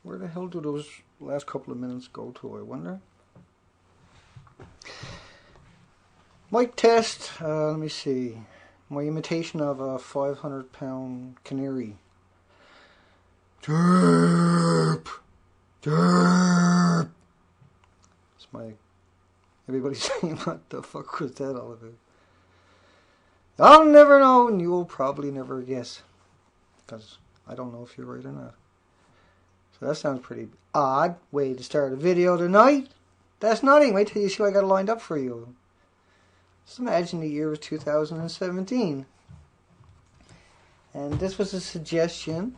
Where the hell do those last couple of minutes go to, I wonder? Mic test. Let me see. My imitation of a 500-pound canary. Derp! Derp! It's my... Everybody's saying, what the fuck was that all about? I'll never know, and you'll probably never guess. Because I don't know if you're right or not. So that sounds pretty odd way to start a video tonight. That's nothing. Wait till you see what I got lined up for you. Just imagine the year was 2017. And this was a suggestion.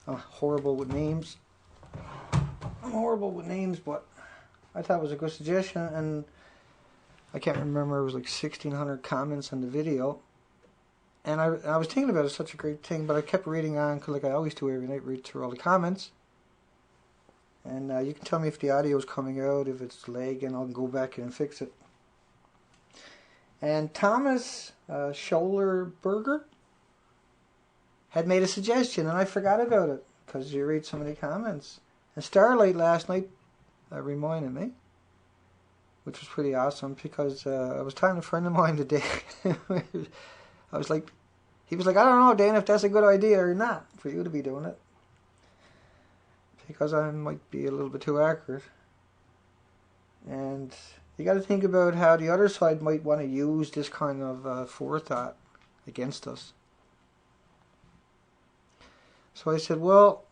I'm horrible with names. But I thought it was a good suggestion. And I can't remember, it was like 1,600 comments on the video. And I was thinking about it, such a great thing, but I kept reading on, because like I always do every night, read through all the comments. And you can tell me if the audio is coming out, if it's lagging, I'll go back and fix it. And Thomas Scholerberger had made a suggestion, and I forgot about it, because you read so many comments. And Starlight last night reminded me, which was pretty awesome, because I was telling a friend of mine today, I was like, he was like, I don't know, Dan, if that's a good idea or not for you to be doing it. Because I might be a little bit too accurate. And you got to think about how the other side might want to use this kind of forethought against us. So I said, well,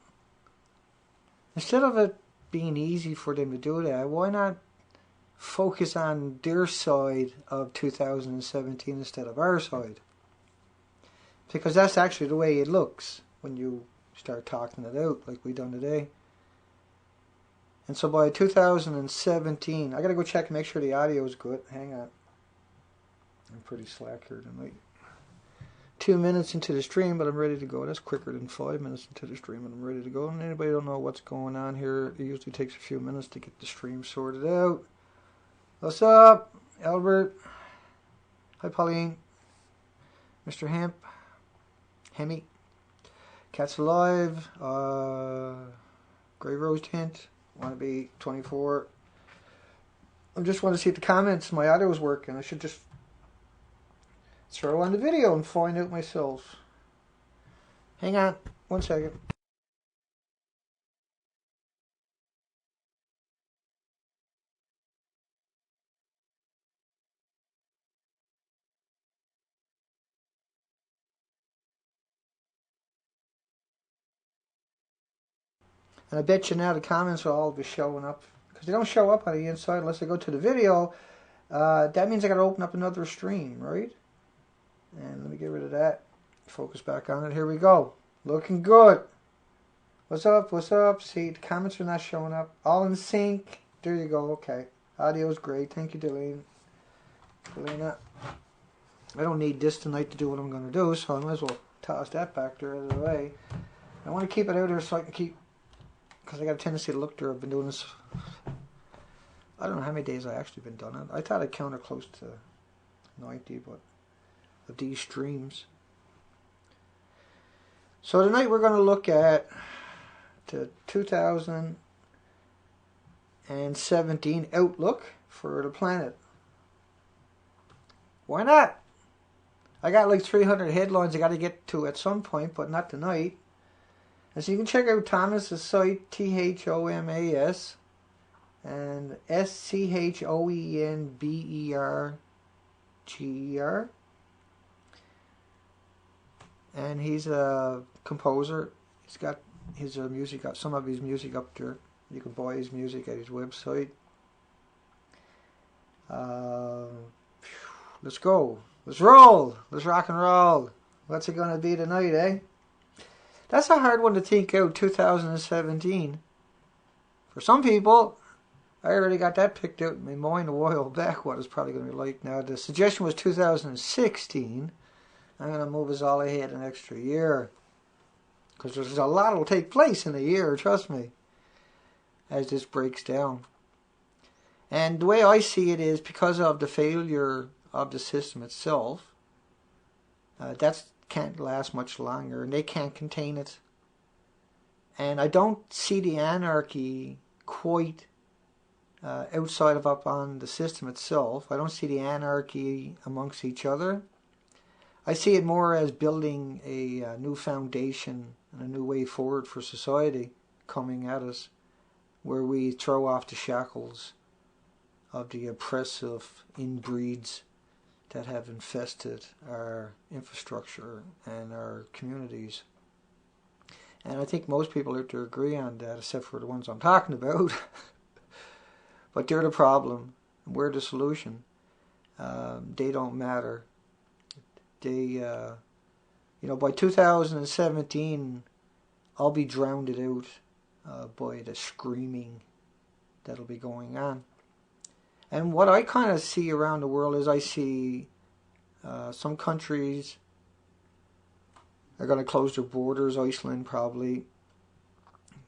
instead of it being easy for them to do that, why not focus on their side of 2017 instead of our side? Because that's actually the way it looks when you start talking it out like we done today. And so by 2017, I got to go check and make sure the audio is good. Hang on. I'm pretty slack here tonight. 2 minutes into the stream, but I'm ready to go. That's quicker than 5 minutes into the stream, and I'm ready to go. And anybody don't know what's going on here, it usually takes a few minutes to get the stream sorted out. What's up, Albert? Hi, Pauline. Mr. Hemi. Cats Alive. Grey Rose Tint. Want to be 24. I just want to see if the comments, my audio is working. I should just throw on the video and find out myself. Hang on 1 second. And I bet you now the comments will all be showing up. Because they don't show up on the inside unless I go to the video. That means I got to open up another stream, right? And let me get rid of that. Focus back on it. Here we go. Looking good. What's up? What's up? See, the comments are not showing up. All in sync. There you go. Okay. Audio is great. Thank you, Delane. Delena. I don't need this tonight to do what I'm going to do, so I might as well toss that back there out of the way. I want to keep it out there so I can keep... Because I got a tendency to look there. I've been doing this... I don't know how many days I actually been done it. I thought I'd counted close to 90, but... of these streams. So tonight we're going to look at the 2017 outlook for the planet. Why not? I got like 300 headlines I got to get to at some point, but not tonight. And so you can check out Thomas's site, THOMAS, and SCHOENBERGER. And he's a composer. He's got his music up, some of his music up there. You can buy his music at his website. Let's go. Let's roll. Let's rock and roll. What's it going to be tonight, eh? That's a hard one to think out, 2017. For some people, I already got that picked out in my mind a while back, what it's probably going to be like. Now, the suggestion was 2016. I'm going to move us all ahead an extra year. Because there's a lot that will take place in a year, trust me, as this breaks down. And the way I see it is because of the failure of the system itself, that can't last much longer, and they can't contain it. And I don't see the anarchy quite outside of up on the system itself. I don't see the anarchy amongst each other. I see it more as building a new foundation and a new way forward for society coming at us, where we throw off the shackles of the oppressive inbreeds that have infested our infrastructure and our communities. And I think most people out there agree on that, except for the ones I'm talking about. But they're the problem. We're the solution. They don't matter. They, by 2017, I'll be drowned out by the screaming that'll be going on. And what I kind of see around the world is I see some countries are going to close their borders. Iceland probably.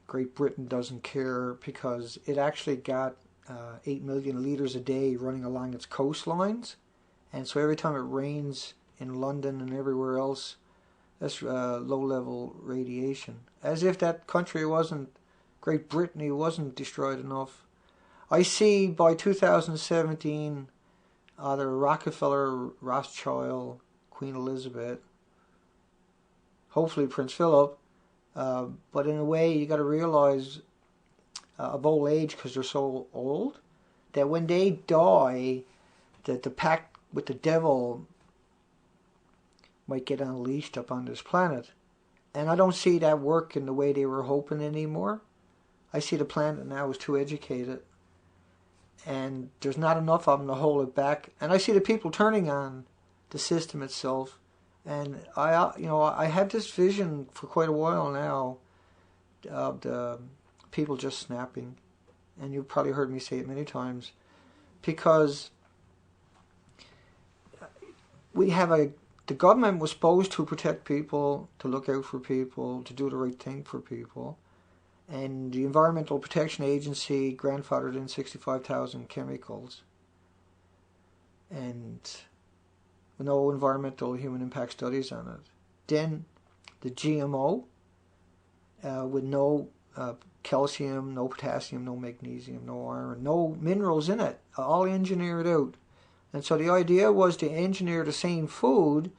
Great Britain doesn't care because it actually got 8 million litres a day running along its coastlines. And so every time it rains in London and everywhere else, that's low-level radiation. As if that country wasn't, Great Britain wasn't destroyed enough. I see by 2017 either Rockefeller, Rothschild, Queen Elizabeth, hopefully Prince Philip, but in a way you got to realize of old age, because they're so old, that when they die, that the pact with the devil might get unleashed upon this planet. And I don't see that working the way they were hoping anymore. I see the planet now is too educated, and there's not enough of them to hold it back. And I see the people turning on the system itself. And I had this vision for quite a while now of the people just snapping. And you've probably heard me say it many times, because the government was supposed to protect people, to look out for people, to do the right thing for people. And the Environmental Protection Agency grandfathered in 65,000 chemicals. And no environmental human impact studies on it. Then the GMO, with no calcium, no potassium, no magnesium, no iron, no minerals in it, all engineered out. And so the idea was to engineer the same food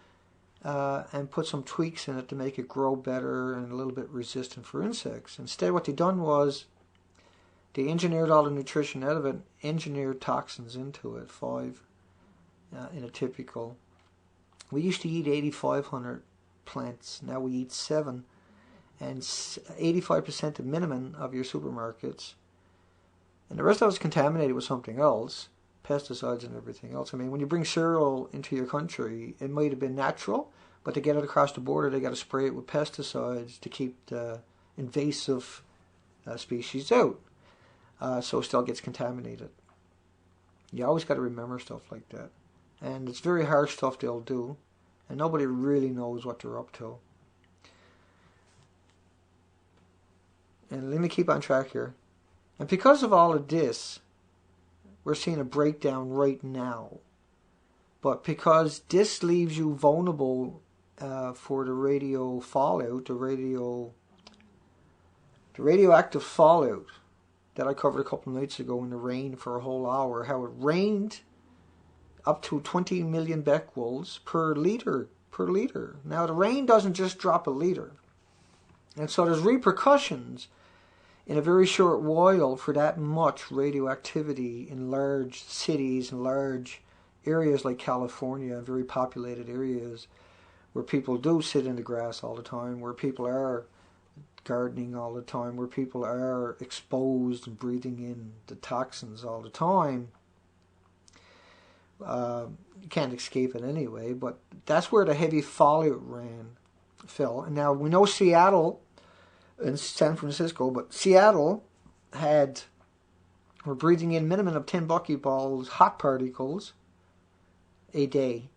and put some tweaks in it to make it grow better and a little bit resistant for insects. Instead, what they done was they engineered all the nutrition out of it, engineered toxins into it, 5 in a typical. We used to eat 8,500 plants. Now we eat 7. And 85% the minimum of your supermarkets. And the rest of it's contaminated with something else. Pesticides and everything else. I mean, when you bring cereal into your country, it might have been natural, but to get it across the border, they got to spray it with pesticides to keep the invasive species out. So it still gets contaminated. You always got to remember stuff like that. And it's very harsh stuff they'll do, and nobody really knows what they're up to. And let me keep on track here. And because of all of this, we're seeing a breakdown right now. But because this leaves you vulnerable for the radio fallout, the radioactive fallout that I covered a couple of nights ago in the rain for a whole hour, how it rained up to 20 million becquerels per liter. Now the rain doesn't just drop a liter. And so there's repercussions in a very short while for that much radioactivity in large cities and large areas like California, very populated areas where people do sit in the grass all the time, where people are gardening all the time, where people are exposed and breathing in the toxins all the time. You can't escape it anyway, but that's where the heavy fallout fell. And now we know Seattle and San Francisco, but Seattle were breathing in minimum of 10 buckyballs, hot particles, a day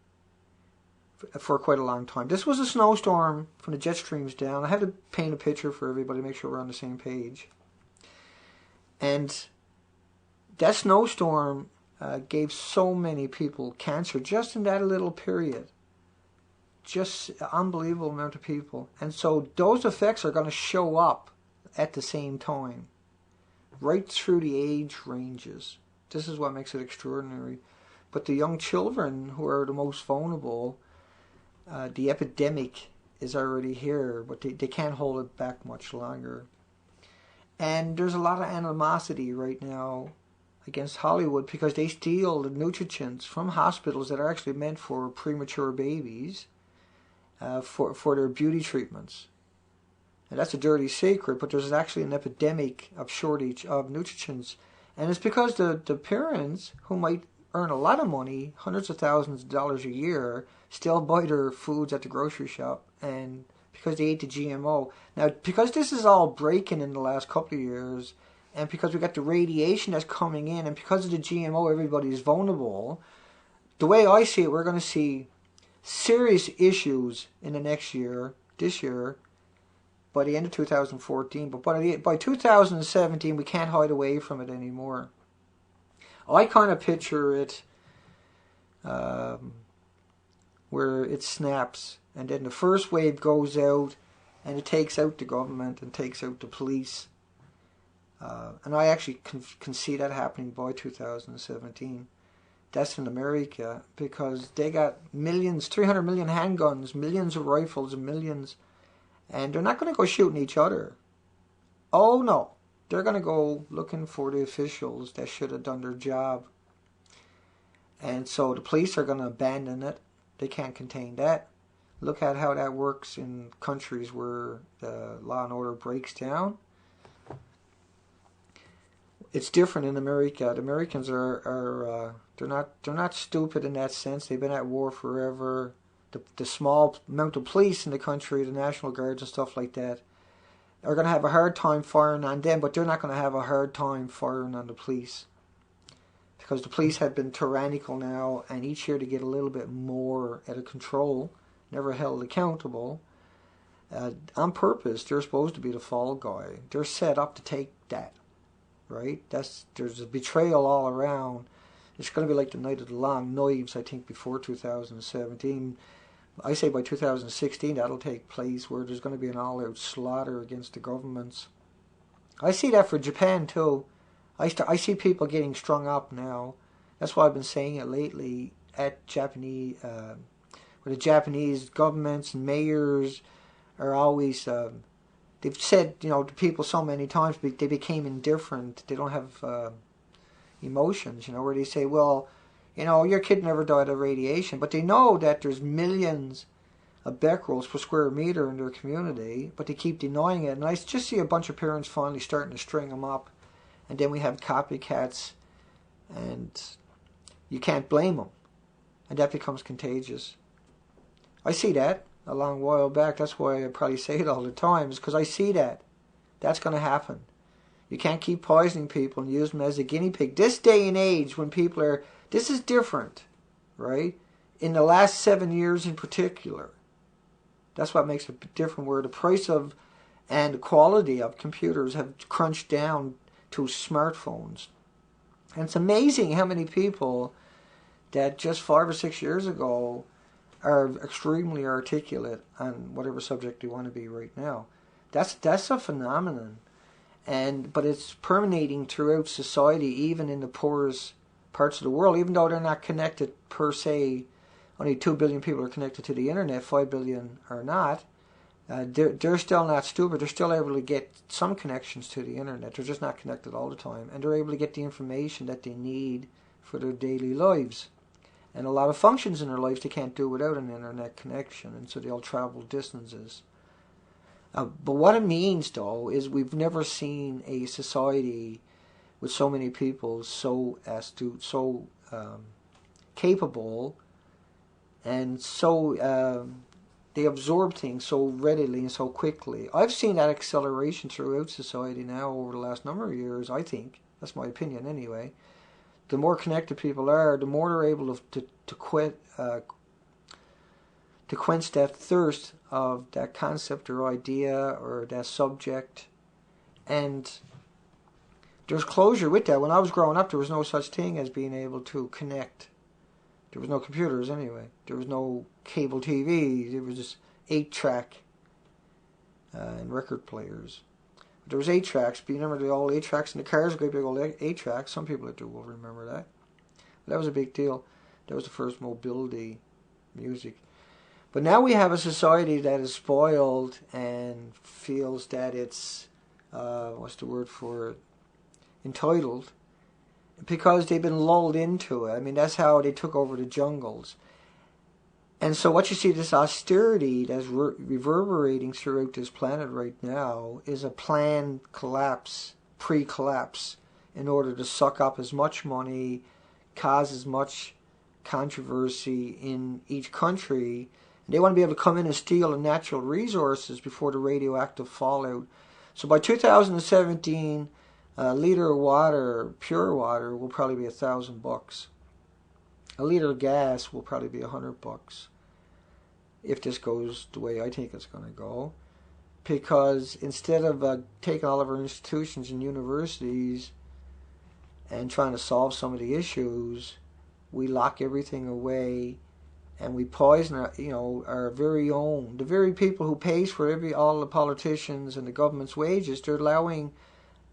for quite a long time. This was a snowstorm from the jet streams down. I have to paint a picture for everybody to make sure we're on the same page. And that snowstorm gave so many people cancer just in that little period. Just an unbelievable amount of people. And so those effects are going to show up at the same time, right through the age ranges. This is what makes it extraordinary. But the young children who are the most vulnerable, the epidemic is already here, but they can't hold it back much longer. And there's a lot of animosity right now against Hollywood because they steal the nutrients from hospitals that are actually meant for premature babies for their beauty treatments. And that's a dirty secret, but there's actually an epidemic of shortage of nutrients. And it's because the parents, who might earn a lot of money, hundreds of thousands of dollars a year, still buy their foods at the grocery shop, and because they ate the GMO. Now, because this is all breaking in the last couple of years, and because we got the radiation that's coming in, and because of the GMO, everybody is vulnerable, the way I see it, we're going to see serious issues in the next year, this year, by the end of 2014, but by 2017, we can't hide away from it anymore. I kind of picture it where it snaps, and then the first wave goes out, and it takes out the government and takes out the police. And I actually can see that happening by 2017. That's in America, because they got millions, 300 million handguns, millions of rifles, and millions, and they're not going to go shooting each other. Oh no. They're going to go looking for the officials that should have done their job. And so the police are going to abandon it. They can't contain that. Look at how that works in countries where the law and order breaks down. It's different in America. The Americans are they're not stupid in that sense. They've been at war forever. The small amount of police in the country, the National Guards and stuff like that, are going to have a hard time firing on them, but they're not going to have a hard time firing on the police. Because the police have been tyrannical now, and each year they get a little bit more out of control, never held accountable. On purpose, they're supposed to be the fall guy. They're set up to take that, right? There's a betrayal all around. It's going to be like the Night of the Long Knives, I think, before 2017. I say by 2016 that'll take place, where there's going to be an all-out slaughter against the governments. I see that for Japan too. I see people getting strung up now. That's why I've been saying it lately at Japanese, where the Japanese governments and mayors are always, they've said, to people so many times, they became indifferent. They don't have emotions, where they say, well, your kid never died of radiation, but they know that there's millions of becquerels per square meter in their community, but they keep denying it. And I just see a bunch of parents finally starting to string them up, and then we have copycats, and you can't blame them, and that becomes contagious. I see that a long while back. That's why I probably say it all the time, is because I see that. That's going to happen. You can't keep poisoning people and use them as a guinea pig. This day and age, when people are... This is different, right? In the last 7 years in particular. That's what makes it different, where the price of and the quality of computers have crunched down to smartphones. And it's amazing how many people that just 5 or 6 years ago are extremely articulate on whatever subject they want to be right now. That's a phenomenon. But it's permeating throughout society, even in the poorest parts of the world, even though they're not connected per se. Only 2 billion people are connected to the internet, 5 billion are not. They're still not stupid. They're still able to get some connections to the internet. They're just not connected all the time. And they're able to get the information that they need for their daily lives. And a lot of functions in their lives they can't do without an internet connection, and so they'll travel distances. But what it means, though, is we've never seen a society with so many people so astute, so capable, and so they absorb things so readily and so quickly. I've seen that acceleration throughout society now over the last number of years, I think. That's my opinion anyway. The more connected people are, the more they're able to quench that thirst of that concept or idea or that subject. And there's closure with that. When I was growing up, there was no such thing as being able to connect. There was no computers anyway. There was no cable TV. There was just 8-track and record players. There was 8 tracks, but you remember the old 8 tracks in the cars, great big old 8 tracks. Some people that do will remember that. But that was a big deal. That was the first mobility music. But now we have a society that is spoiled and feels that it's, what's the word for it, entitled, because they've been lulled into it. I mean, that's how they took over the jungles. And so what you see, this austerity that's reverberating throughout this planet right now is a planned collapse, pre-collapse, in order to suck up as much money, cause as much controversy in each country. They want to be able to come in and steal the natural resources before the radioactive fallout. So by 2017, a liter of water, pure water, will probably be $1,000. A liter of gas will probably be $100 if this goes the way I think it's going to go. Because instead of taking all of our institutions and universities and trying to solve some of the issues, we lock everything away and we poison our very own, the very people who pays for all the politicians and the government's wages. They're allowing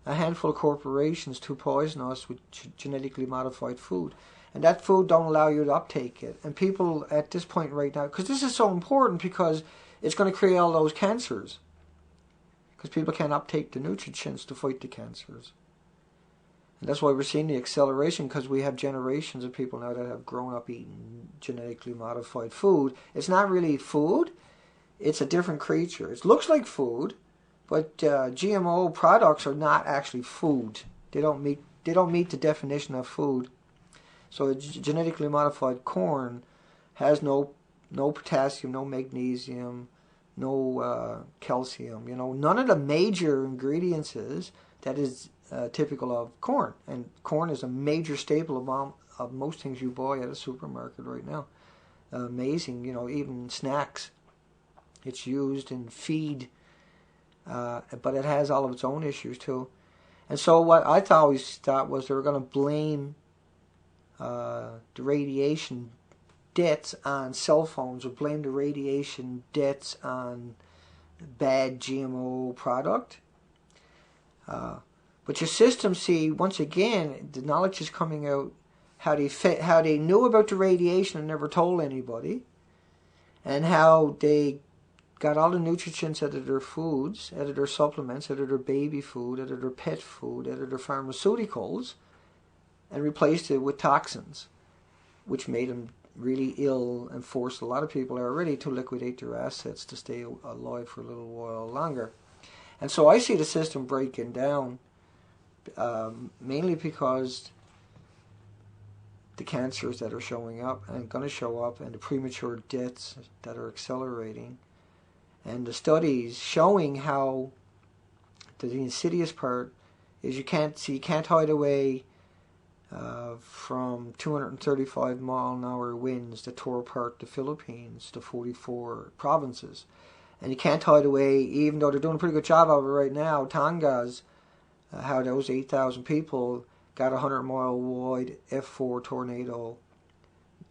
a handful of corporations to poison us with genetically modified food. And that food don't allow you to uptake it. And people at this point right now, because this is so important, because it's going to create all those cancers. Because people can't uptake the nutrients to fight the cancers. And that's why we're seeing the acceleration, because we have generations of people now that have grown up eating genetically modified food. It's not really food. It's a different creature. It looks like food, but GMO products are not actually food. They don't meet the definition of food. So genetically modified corn has no potassium, no magnesium, no calcium. None of the major ingredients that is typical of corn. And corn is a major staple of most things you buy at a supermarket right now. Amazing, even snacks. It's used in feed, but it has all of its own issues too. And so what I always thought was they were going to blame the radiation deaths on cell phones, or blame the radiation deaths on bad GMO product. But your system, see, once again, the knowledge is coming out how they knew about the radiation and never told anybody, and how they got all the nutrients out of their foods, out of their supplements, out of their baby food, out of their pet food, out of their pharmaceuticals, and replaced it with toxins, which made them really ill and forced a lot of people already to liquidate their assets to stay alive for a little while longer. And so I see the system breaking down, mainly because the cancers that are showing up and going to show up, and the premature deaths that are accelerating, and the studies showing how the insidious part is you can't hide away from 235 mile an hour winds that tore apart the Philippines, the 44 provinces. And you can't hide away, even though they're doing a pretty good job of it right now, Tonga's, how those 8,000 people got a 100-mile wide F4 tornado,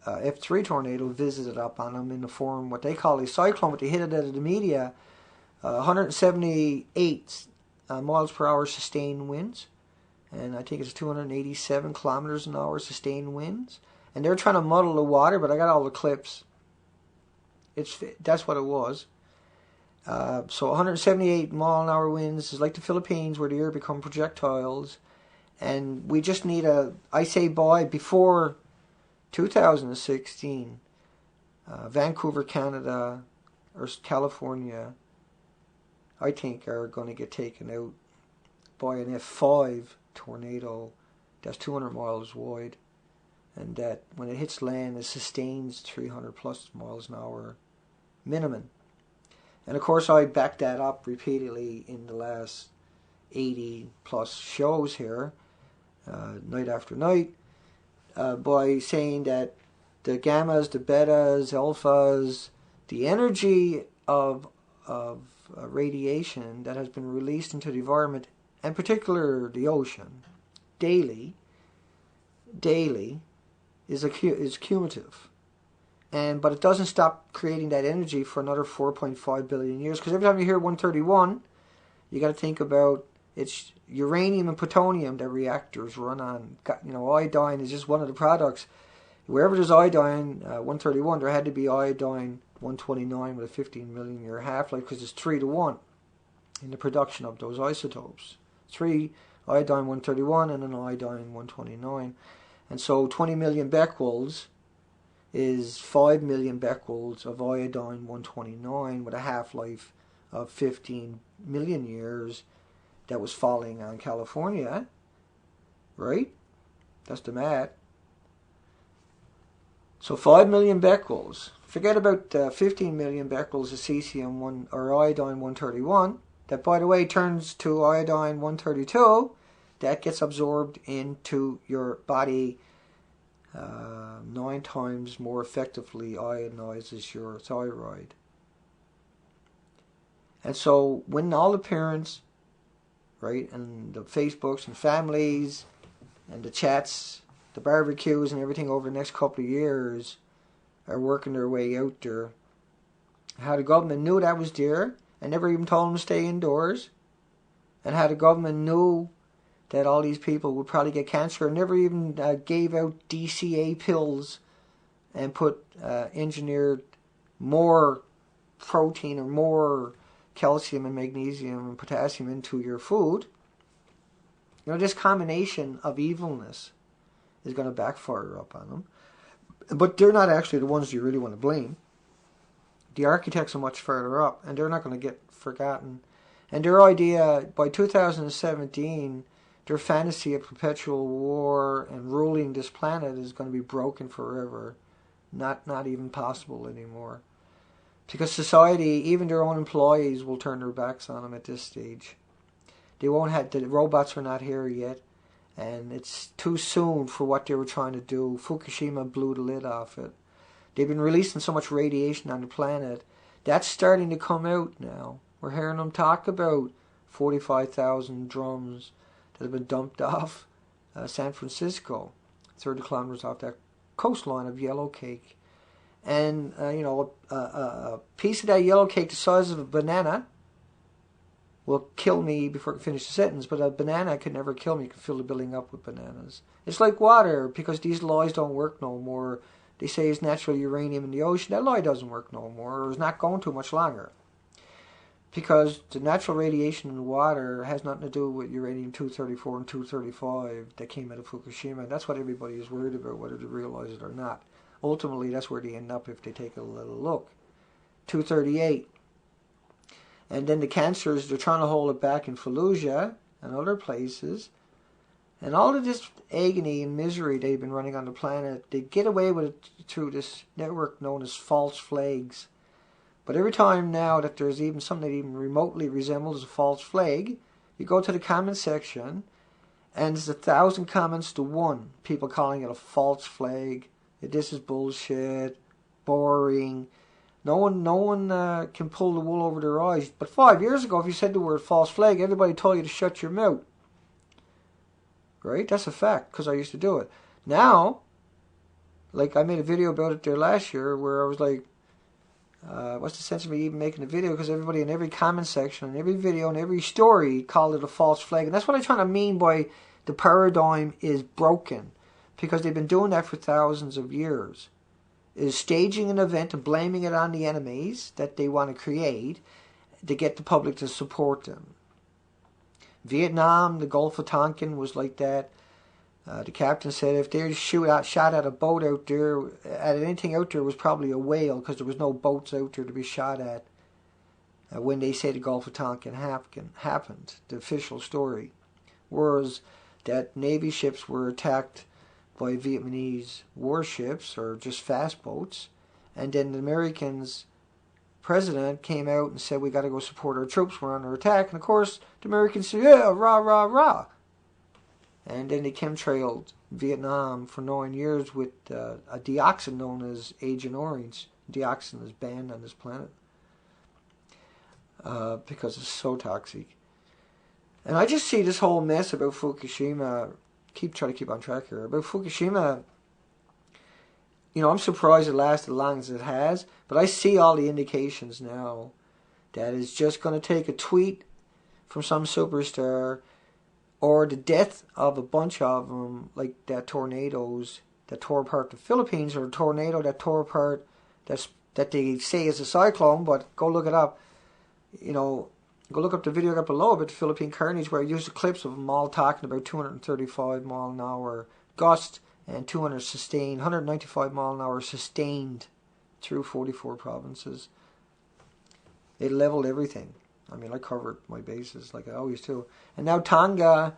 F3 tornado visited up on them in the form what they call a cyclone, but they hit it out of the media, 178 miles per hour sustained winds. And I think it's 287 kilometers an hour sustained winds. And they're trying to muddle the water, but I got all the clips. That's what it was. So 178 mile an hour winds is like the Philippines, where the air become projectiles. And we just need before 2016, Vancouver, Canada, or California, I think, are going to get taken out by an F5 tornado that's 200 miles wide, and that when it hits land it sustains 300 plus miles an hour minimum. And of course I backed that up repeatedly in the last 80 plus shows here, night after night, by saying that the gammas, the betas, alphas, the energy of radiation that has been released into the environment, in particular the ocean, daily, is cumulative. But it doesn't stop creating that energy for another 4.5 billion years, because every time you hear 131, You got to think about it's uranium and plutonium that reactors run on. Iodine is just one of the products. Wherever there's iodine 131, there had to be iodine 129 with a 15 million year half-life because it's 3 to 1 in the production of those isotopes. 3 iodine 131 and an iodine 129. And so 20 million becquerels is 5 million becquerels of iodine 129 with a half-life of 15 million years that was falling on California, right? That's the math. So 5 million becquerels. Forget about 15 million becquerels of cesium or iodine 131. That, by the way, turns to iodine 132. That gets absorbed into your body 9 times more effectively, ionizes your thyroid. And so when all the parents, right, and the Facebooks and families and the chats, the barbecues and everything over the next couple of years are working their way out there, how the government knew that was there and never even told them to stay indoors, and how the government knew that all these people would probably get cancer and never even gave out DCA pills and put engineered more protein or more calcium and magnesium and potassium into your food. This combination of evilness is going to backfire up on them. But they're not actually the ones you really want to blame. The architects are much further up, and they're not going to get forgotten. And their idea, by 2017, their fantasy of perpetual war and ruling this planet is going to be broken forever. Not even possible anymore. Because society, even their own employees, will turn their backs on them at this stage. The robots are not here yet, and it's too soon for what they were trying to do. Fukushima blew the lid off it. They've been releasing so much radiation on the planet. That's starting to come out now. We're hearing them talk about 45,000 drums that have been dumped off San Francisco, 30 kilometers off that coastline of yellow cake. And, a piece of that yellow cake the size of a banana will kill me before I can finish the sentence, but a banana could never kill me. You can fill the building up with bananas. It's like water, because these lies don't work no more. They say it's natural uranium in the ocean. That lie doesn't work no more, or is not going to much longer. Because the natural radiation in the water has nothing to do with uranium-234 and 235 that came out of Fukushima. And that's what everybody is worried about, whether they realize it or not. Ultimately, that's where they end up if they take a little look. 238. And then the cancers, they're trying to hold it back in Fallujah and other places. And all of this agony and misery they've been running on the planet, they get away with it through this network known as false flags. But every time now that there's even something that even remotely resembles a false flag, you go to the comment section, and there's 1,000 comments to 1. People calling it a false flag. This is bullshit, boring. No one can pull the wool over their eyes. But 5 years ago, if you said the word false flag, everybody told you to shut your mouth. Right? That's a fact, because I used to do it. Now, like I made a video about it there last year, where I was like, what's the sense of me even making a video? Because everybody in every comment section, in every video, in every story called it a false flag. And that's what I'm trying to mean by the paradigm is broken. Because they've been doing that for thousands of years. Is staging an event and blaming it on the enemies that they want to create to get the public to support them. Vietnam, the Gulf of Tonkin was like that. The captain said if they shot at a boat out there, at anything out there was probably a whale, because there was no boats out there to be shot at when they say the Gulf of Tonkin happened, the official story. Whereas that Navy ships were attacked by Vietnamese warships or just fast boats, and then the Americans' president came out and said we got to go support our troops, we're under attack, and of course the Americans said yeah, rah rah rah, and then they chemtrailed Vietnam for 9 years with a dioxin known as Agent Orange. Dioxin is banned on this planet because it's so toxic. And I just see this whole mess about Fukushima. Try to keep on track here. About Fukushima, I'm surprised it lasted as long as it has, but I see all the indications now that it's just going to take a tweet from some superstar, or the death of a bunch of them, like that tornadoes that tore apart the Philippines, or a tornado that tore apart that they say is a cyclone, but go look it up. Go look up the video I got below about the Philippine carnage, where I used the clips of them all talking about 235 mile an hour gust and 195 mile an hour sustained through 44 provinces. It leveled everything. I mean, I covered my bases like I always do. And now Tonga,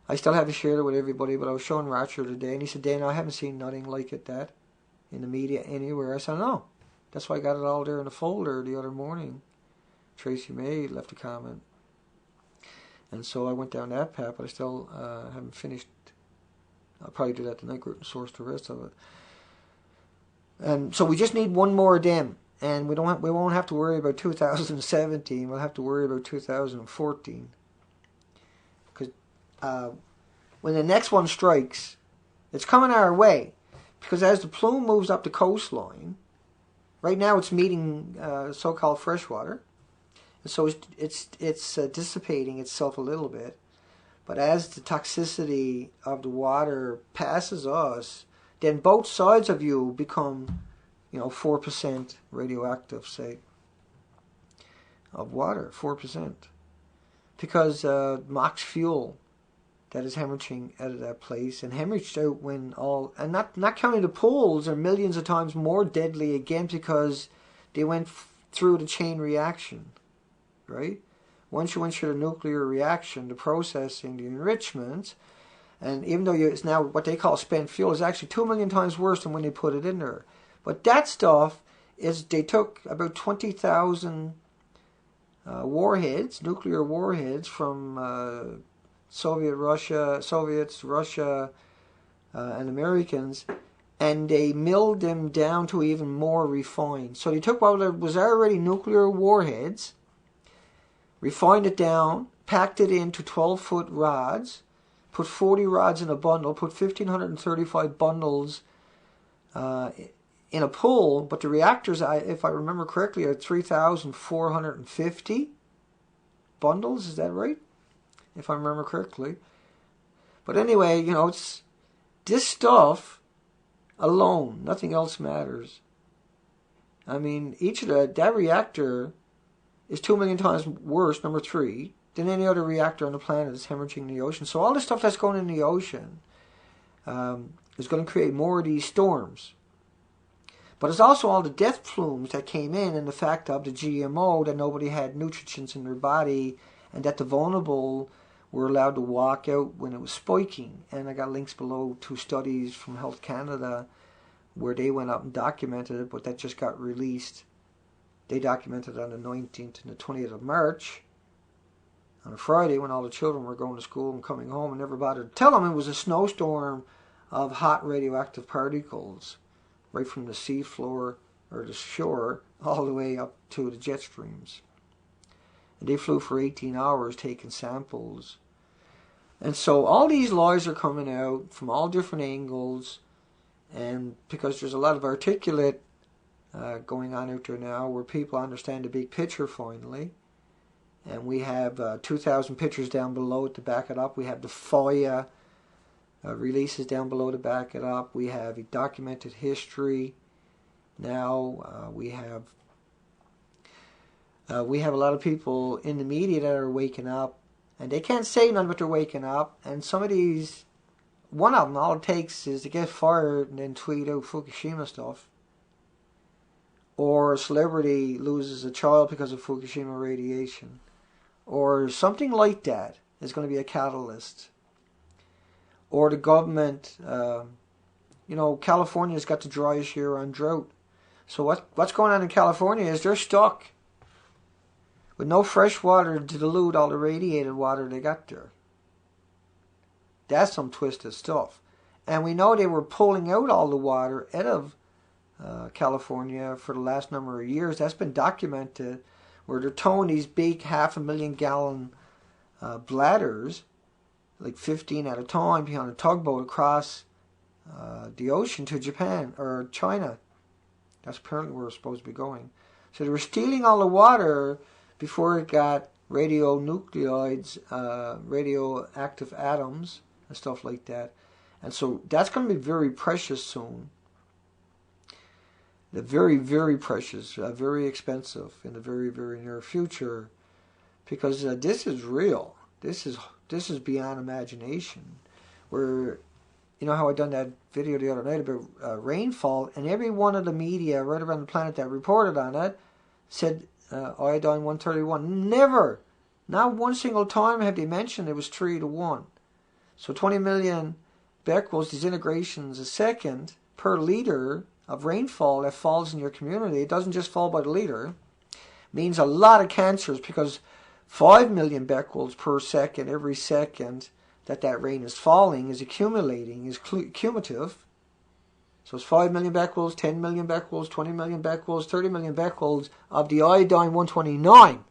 I still haven't shared it with everybody, but I was showing Ratcher today, and he said, Dana, I haven't seen nothing like it that in the media anywhere. I said, no. That's why I got it all there in a folder the other morning. Tracy May left a comment. And so I went down that path, but I still haven't finished. I'll probably do that tonight, and source the rest of it. And so we just need one more of them. And we won't have to worry about 2017. We'll have to worry about 2014. Because when the next one strikes, it's coming our way. Because as the plume moves up the coastline, right now it's meeting so-called freshwater. And so it's dissipating itself a little bit. But as the toxicity of the water passes us, then both sides of you become 4% radioactive, say, of water, 4%. Because MOX fuel that is hemorrhaging out of that place, and hemorrhaged out when and not counting the pools, are millions of times more deadly again because they went through the chain reaction, right? Once you went through the nuclear reaction, the processing, the enrichment, and even though it's now what they call spent fuel, is actually 2 million times worse than when they put it in there. But that stuff they took about 20,000 warheads, nuclear warheads from Soviets, Russia, and Americans, and they milled them down to even more refined. So they took what was already nuclear warheads, refined it down, packed it into 12-foot rods, put 40 rods in a bundle, put 1,535 bundles in a pool, but the reactors, if I remember correctly, are 3,450 bundles. Is that right? If I remember correctly. But anyway, it's this stuff alone. Nothing else matters. I mean, each of that reactor is 2 million times worse, number 3, than any other reactor on the planet that's hemorrhaging in the ocean. So all the stuff that's going in the ocean is going to create more of these storms. But it's also all the death plumes that came in, and the fact of the GMO, that nobody had nutrients in their body, and that the vulnerable were allowed to walk out when it was spiking. And I got links below to studies from Health Canada where they went up and documented it, but that just got released. They documented it on the 19th and the 20th of March, on a Friday when all the children were going to school and coming home, and never bothered to tell them it was a snowstorm of hot radioactive particles right from the sea floor or the shore all the way up to the jet streams. And they flew for 18 hours taking samples. And so all these lies are coming out from all different angles, and because there's a lot of articulate going on out there now where people understand the big picture finally. And we have 2,000 pictures down below to back it up. We have the FOIA releases down below to back it up. We have a documented history. Now we have a lot of people in the media that are waking up, and they can't say nothing but they're waking up. And some of these, one of them, all it takes is to get fired and then tweet out Fukushima stuff. Or a celebrity loses a child because of Fukushima radiation. Or something like that is going to be a catalyst. Or the government, California's got the driest year on drought. So what's going on in California is they're stuck with no fresh water to dilute all the radiated water they got there. That's some twisted stuff. And we know they were pulling out all the water out of California for the last number of years. That's been documented, where they're towing these big 500,000 gallon bladders, like 15 at a time, behind a tugboat across the ocean to Japan or China. That's apparently where we're supposed to be going. So they were stealing all the water before it got radionuclides, radioactive atoms, and stuff like that. And so that's going to be very precious soon. The very, very precious, very expensive in the very, very near future, because this is real. This is beyond imagination. Where, you know how I done that video the other night about rainfall, and every one of the media right around the planet that reported on it said iodine 131. Never, not one single time have they mentioned it was 3 to 1. So 20 million becquerels, disintegrations a second per liter of rainfall that falls in your community. It doesn't just fall by the liter. Means a lot of cancers, because 5 million becquerels per second, every second that rain is falling, is accumulating, is cumulative. So it's 5 million becquerels, 10 million becquerels, 20 million becquerels, 30 million becquerels of the iodine 129,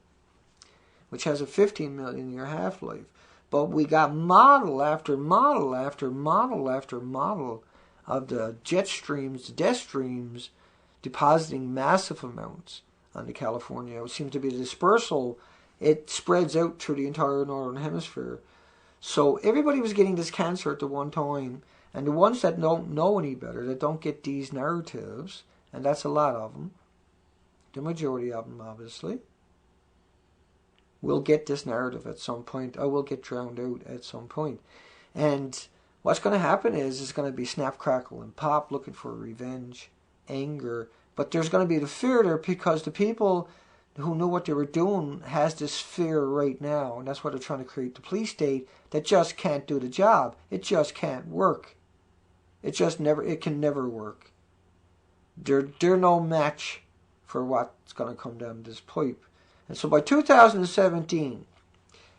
which has a 15 million year half-life. But we got model after model after model after model of the jet streams, the death streams, depositing massive amounts on the California. It seems to be the dispersal. It spreads out through the entire northern hemisphere. So everybody was getting this cancer at the one time, and the ones that don't know any better, that don't get these narratives, and that's a lot of them, the majority of them obviously, will get this narrative at some point, or will get drowned out at some point. And what's going to happen is it's going to be snap, crackle, and pop, looking for revenge, anger. But there's going to be the fear there, because the people who knew what they were doing has this fear right now, and that's why they're trying to create the police state that just can't do the job. It just can't work. It can never work. They're no match for what's going to come down this pipe. And so by 2017,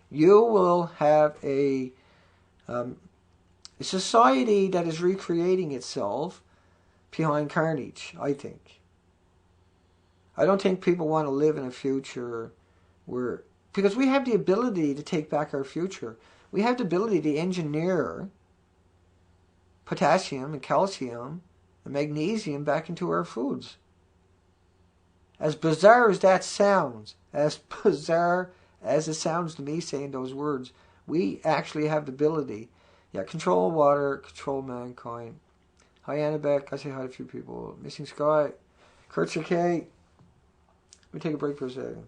you will have a society that is recreating itself behind carnage, I think. I don't think people want to live in a future where, because we have the ability to take back our future. We have the ability to engineer potassium and calcium and magnesium back into our foods. As bizarre as that sounds, as bizarre as it sounds to me saying those words, we actually have the ability. Yeah, control water, control mankind. Hi, Annabek. I say hi to a few people. Missing Sky. Kurtzer K. Let me take a break for a second.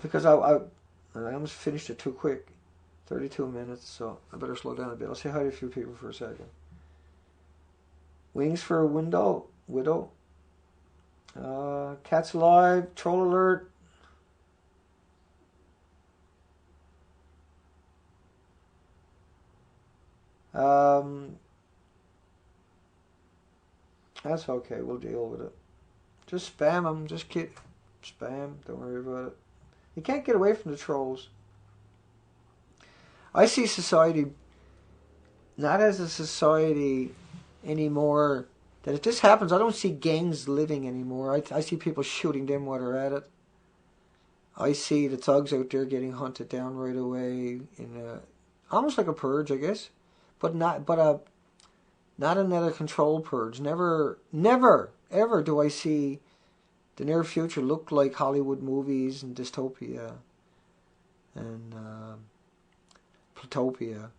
Because I almost finished it too quick. 32 minutes, so I better slow down a bit. I'll say hi to a few people for a second. Wings for a widow. Cats Alive. Troll Alert. That's okay. We'll deal with it. Just spam them. Just spam. Don't worry about it. You can't get away from the trolls. I see society not as a society anymore. That if this happens, I don't see gangs living anymore. I see people shooting them while they're at it. I see the thugs out there getting hunted down right away in almost like a purge, I guess, but not another control purge. Never, ever do I see the near future look like Hollywood movies and dystopia and plutopia.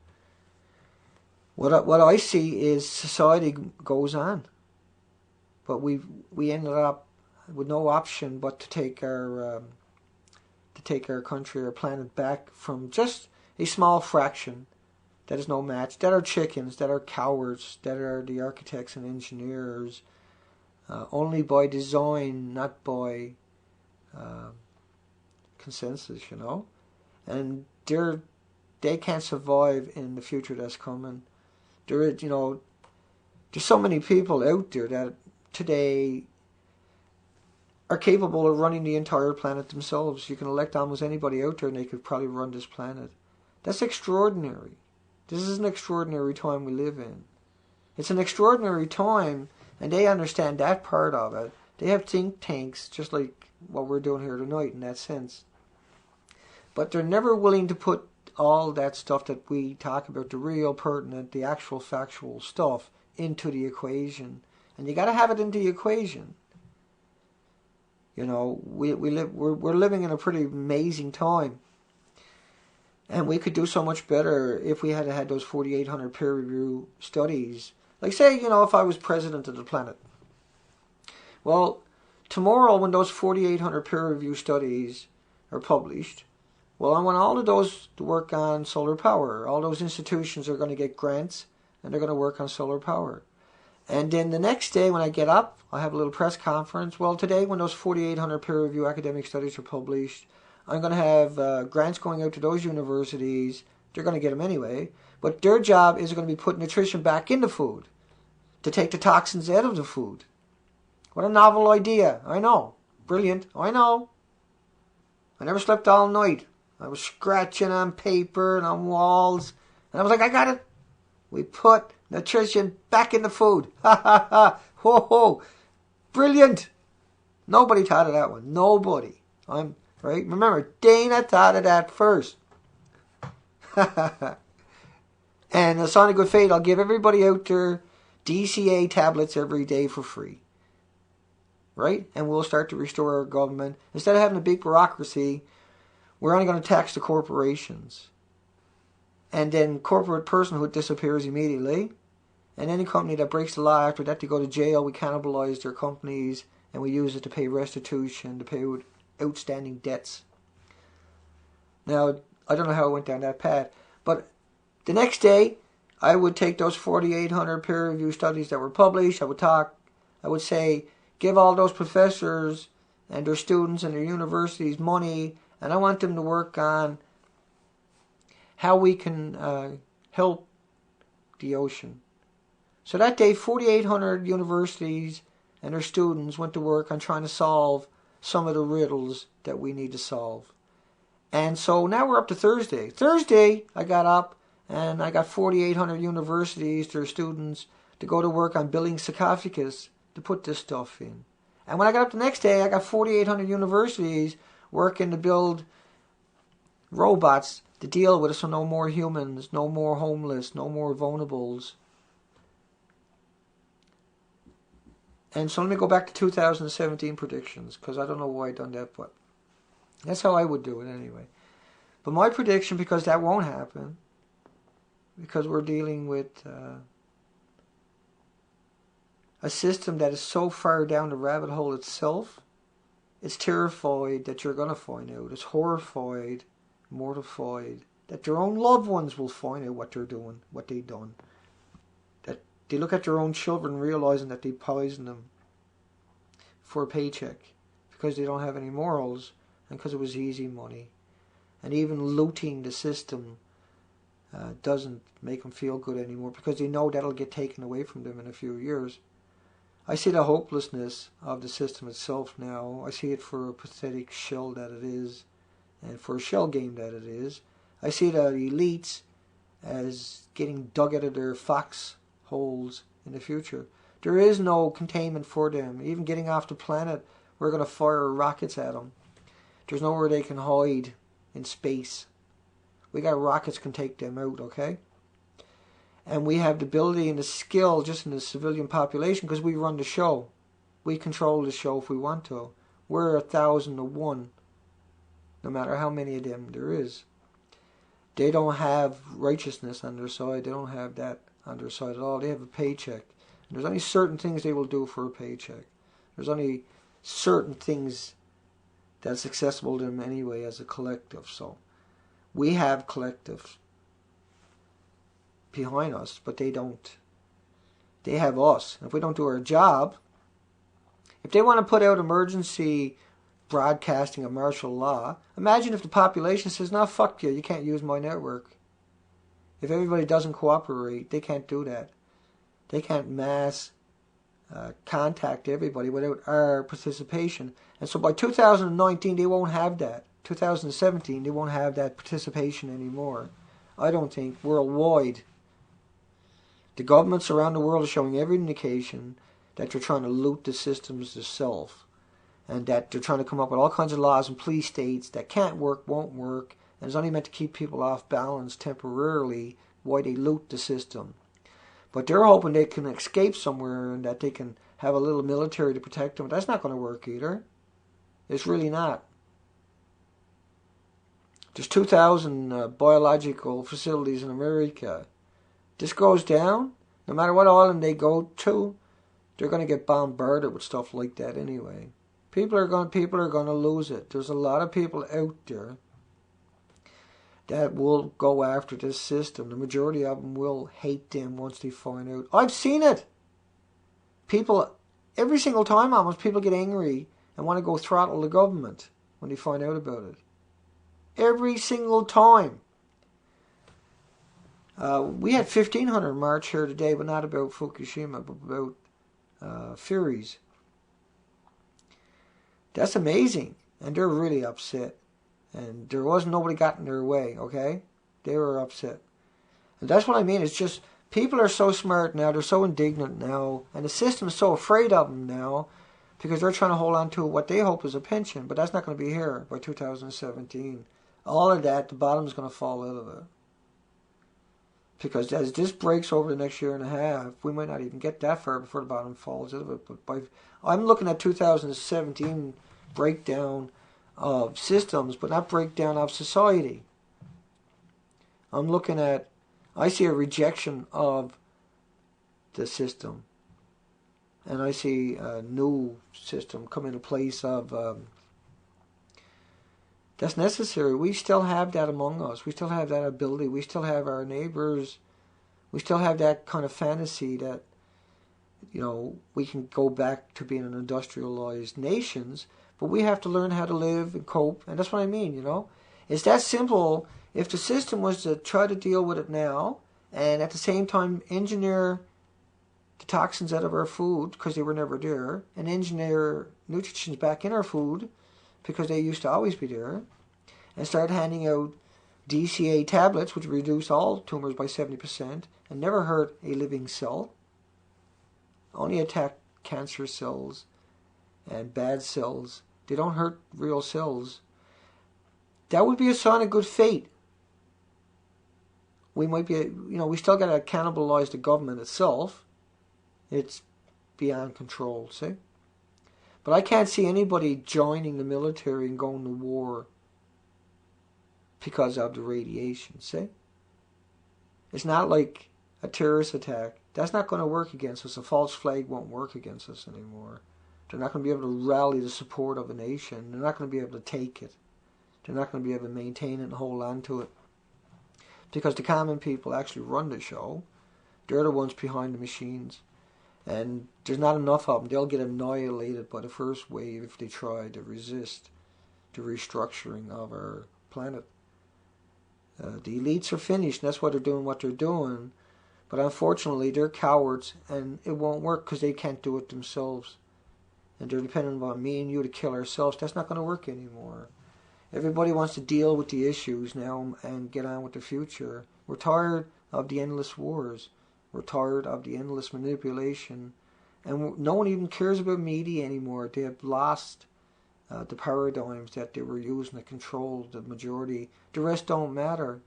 What I see is society goes on, but we ended up with no option but to take our country, our planet back from just a small fraction that is no match, that are chickens, that are cowards, that are the architects and engineers, only by design, not by consensus, and they can't survive in the future that's coming. There's so many people out there that today are capable of running the entire planet themselves. You can elect almost anybody out there and they could probably run this planet. That's extraordinary. This is an extraordinary time we live in. It's an extraordinary time, and they understand that part of it. They have think tanks, just like what we're doing here tonight in that sense. But they're never willing to put all that stuff that we talk about, the real pertinent, the actual factual stuff, into the equation. And you got to have it in the equation. You know, we're living in a pretty amazing time. And we could do so much better if we had had those 4,800 peer review studies. Like say, you know, if I was president of the planet. Well, tomorrow when those 4,800 peer review studies are published, well, I want all of those to work on solar power. All those institutions are going to get grants and they're going to work on solar power. And then the next day when I get up, I'll have a little press conference. Well, today when those 4,800 peer review academic studies are published, I'm going to have grants going out to those universities. They're going to get them anyway. But their job is going to be put nutrition back in the food to take the toxins out of the food. What a novel idea. I know. Brilliant. I know. I never slept all night. I was scratching on paper and on walls. And I was like, I got it. We put nutrition back in the food. Ha ha ha. Ho ho. Brilliant. Nobody thought of that one. Nobody. I'm right. Remember, Dana thought of that first. And a sign of good faith, I'll give everybody out their DCA tablets every day for free. Right? And we'll start to restore our government. Instead of having a big bureaucracy, we're only going to tax the corporations. And then corporate personhood disappears immediately. And any company that breaks the law after that, they go to jail. We cannibalize their companies and we use it to pay restitution, to pay outstanding debts. Now, I don't know how I went down that path. But the next day, I would take those 4,800 peer-reviewed studies that were published. I would say, give all those professors and their students and their universities money, and I want them to work on how we can help the ocean. So that day, 4,800 universities and their students went to work on trying to solve some of the riddles that we need to solve. And so now we're up to Thursday. Thursday, I got up and I got 4,800 universities, their students, to go to work on building sarcophagus to put this stuff in. And when I got up the next day, I got 4,800 universities working to build robots to deal with it, so no more humans, no more homeless, no more vulnerables. And so let me go back to 2017 predictions, because I don't know why I done that, but that's how I would do it anyway. But my prediction, because that won't happen, because we're dealing with a system that is so far down the rabbit hole itself, it's terrified that you're going to find out. It's horrified, mortified, that their own loved ones will find out what they're doing, what they've done. That they look at their own children realizing that they poisoned them for a paycheck because they don't have any morals and because it was easy money. And even looting the system doesn't make them feel good anymore because they know that'll get taken away from them in a few years. I see the hopelessness of the system itself now. I see it for a pathetic shell that it is, and for a shell game that it is. I see the elites as getting dug out of their foxholes in the future. There is no containment for them. Even getting off the planet, we're going to fire rockets at them. There's nowhere they can hide in space. We got rockets can take them out, okay? And we have the ability and the skill just in the civilian population because we run the show. We control the show if we want to. We're 1,000 to 1, no matter how many of them there is. They don't have righteousness on their side. They don't have that on their side at all. They have a paycheck. And there's only certain things they will do for a paycheck. There's only certain things that's accessible to them anyway as a collective. So we have collectives behind us, but they don't. They have us. If we don't do our job, if they want to put out emergency broadcasting of martial law, imagine if the population says, no, fuck you, you can't use my network. If everybody doesn't cooperate, they can't do that. They can't mass contact everybody without our participation. And so by 2019, they won't have that. 2017, they won't have that participation anymore. I don't think, worldwide. The governments around the world are showing every indication that they're trying to loot the systems themselves, and that they're trying to come up with all kinds of laws and police states that can't work, won't work, and is only meant to keep people off balance temporarily while they loot the system. But they're hoping they can escape somewhere and that they can have a little military to protect them. That's not going to work either. It's really not. There's 2,000 biological facilities in America. This goes down, no matter what island they go to, they're going to get bombarded with stuff like that anyway. People are going to lose it. There's a lot of people out there that will go after this system. The majority of them will hate them once they find out. I've seen it. People, every single time almost, people get angry and want to go throttle the government when they find out about it. Every single time. We had 1,500 march here today, but not about Fukushima, but about Furies. That's amazing. And they're really upset. And there wasn't nobody got in their way, okay? They were upset. And that's what I mean. It's just, people are so smart now. They're so indignant now. And the system is so afraid of them now because they're trying to hold on to what they hope is a pension. But that's not going to be here by 2017. All of that, the bottom's going to fall out of it. Because as this breaks over the next year and a half, we might not even get that far before the bottom falls out of it. But I'm looking at 2017 breakdown of systems, but not breakdown of society. I'm looking at, I see a rejection of the system. And I see a new system come into place of, that's necessary. We still have that among us. We still have that ability. We still have our neighbors. We still have that kind of fantasy that, you know, we can go back to being an industrialized nations, but we have to learn how to live and cope. And that's what I mean, you know. It's that simple. If the system was to try to deal with it now and at the same time engineer the toxins out of our food because they were never there and engineer nutrients back in our food because they used to always be there, and start handing out DCA tablets, which reduce all tumors by 70% and never hurt a living cell, only attack cancer cells and bad cells. They don't hurt real cells. That would be a sign of good fate. We might be, you know, we still got to cannibalize the government itself. It's beyond control, see? But I can't see anybody joining the military and going to war because of the radiation, see? It's not like a terrorist attack. That's not going to work against us. A false flag won't work against us anymore. They're not going to be able to rally the support of a nation. They're not going to be able to take it. They're not going to be able to maintain it and hold on to it. Because the common people actually run the show. They're the ones behind the machines. And there's not enough of them. They'll get annihilated by the first wave if they try to resist the restructuring of our planet. The elites are finished, and that's why they're doing what they're doing. But unfortunately, they're cowards, and it won't work because they can't do it themselves. And they're dependent on me and you to kill ourselves. That's not going to work anymore. Everybody wants to deal with the issues now and get on with the future. We're tired of the endless wars. We're tired of the endless manipulation. And no one even cares about media anymore. They have lost the paradigms that they were using to control the majority. The rest don't matter.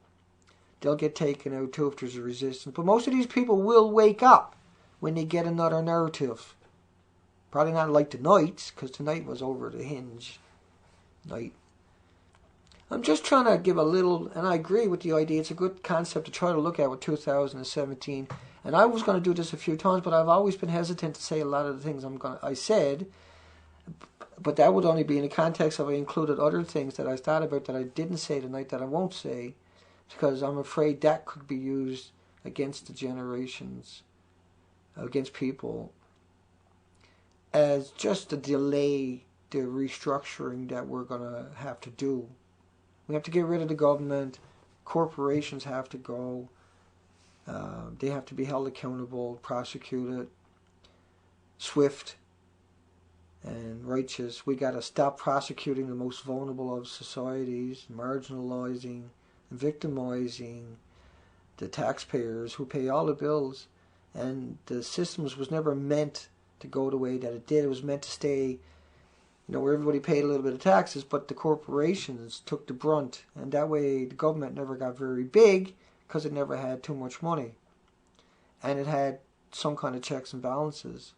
They'll get taken out too if there's a resistance. But most of these people will wake up when they get another narrative. Probably not like tonight's, because tonight was over the hinge night. I'm just trying to give a little, and I agree with the idea. It's a good concept to try to look at with 2017. And I was going to do this a few times, but I've always been hesitant to say a lot of the things I said. But that would only be in the context of I included other things that I thought about that I didn't say tonight that I won't say, because I'm afraid that could be used against the generations, against people, as just to delay the restructuring that we're going to have to do. We have to get rid of the government. Corporations have to go. They have to be held accountable, prosecuted, swift and righteous. We got to stop prosecuting the most vulnerable of societies, marginalizing and victimizing the taxpayers who pay all the bills. And the systems was never meant to go the way that it did. It was meant to stay, where everybody paid a little bit of taxes, but the corporations took the brunt. And that way the government never got very big because it never had too much money. And it had some kind of checks and balances.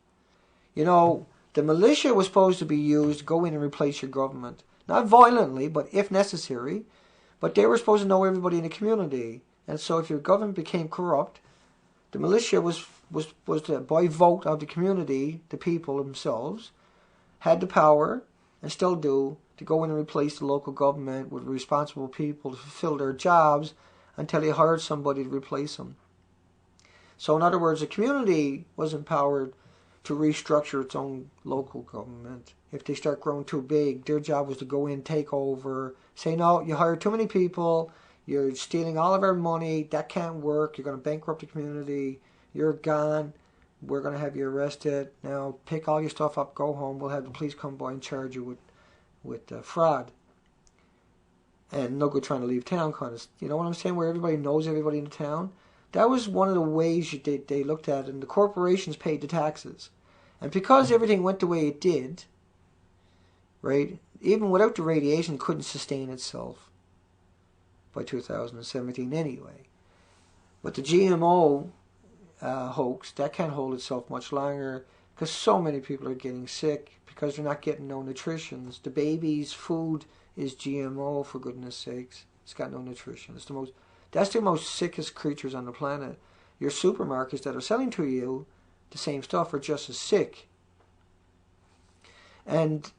The militia was supposed to be used to go in and replace your government. Not violently, but if necessary. But they were supposed to know everybody in the community. And so if your government became corrupt, the militia was by vote of the community, the people themselves, had the power, and still do, to go in and replace the local government with responsible people to fulfill their jobs until they hired somebody to replace them. So in other words, the community was empowered to restructure its own local government. If they start growing too big, their job was to go in, take over, say, no, you hired too many people, you're stealing all of our money, that can't work, you're going to bankrupt the community, you're gone, we're going to have you arrested, now pick all your stuff up, go home, we'll have the police come by and charge you with fraud. And no good trying to leave town, kind of, you know what I'm saying, where everybody knows everybody in the town. That was one of the ways they looked at it, and the corporations paid the taxes. And because everything went the way it did, right, even without the radiation, it couldn't sustain itself by 2017 anyway. But the GMO hoax, that can't hold itself much longer because so many people are getting sick because they're not getting no nutrition. The baby's food is GMO, for goodness sakes. It's got no nutrition. That's the most sickest creatures on the planet. Your supermarkets that are selling to you the same stuff are just as sick. And